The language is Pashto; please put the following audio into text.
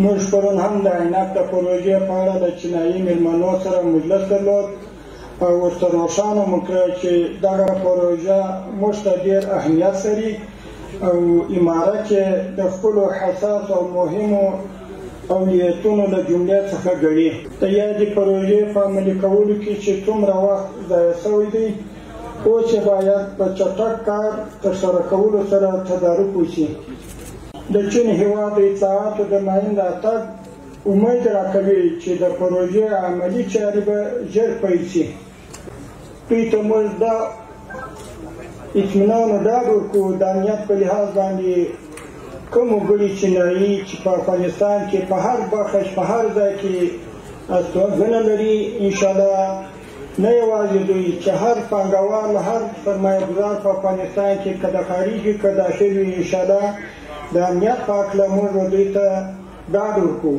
موږ پرون هم د عینک د پروژې په اړه د چینایي مېلمنو سره مجلس درلود او ورته روښانه مو کړه چې دغه پروژه موږ ته ډېر اهمیت لري او امارت یې د خپلو حساسو او مهمو اولویتونو له جملې څخه ګڼي. د یادې پروژې په عملي کولو کې چې څومره وخت ضایع شوی دی، اوس یې باید په چټک کار ترسره کولو سره تدارک وشي. د چین هېواد د اطلاعاتو د ماین راتګ امید راکوي چې د پروژې عملي چارې به ژر پیل شي. دوی ته موږ دا اطمینان او ډاډ ورکوو د امنیت په لحاظ باندې کوم وګړي چینایي چې په افغانستان کې په هر بخش په هر ځای کې استوګنه لري، انشاءالله نه یوازې دوی چې هر پانګوال هر سرمایه ګزار په افغانستان کې که د خارجي که داخل وي، انشاءالله د امنیت په هکله موږ دوی ته ډاډ ورکوو.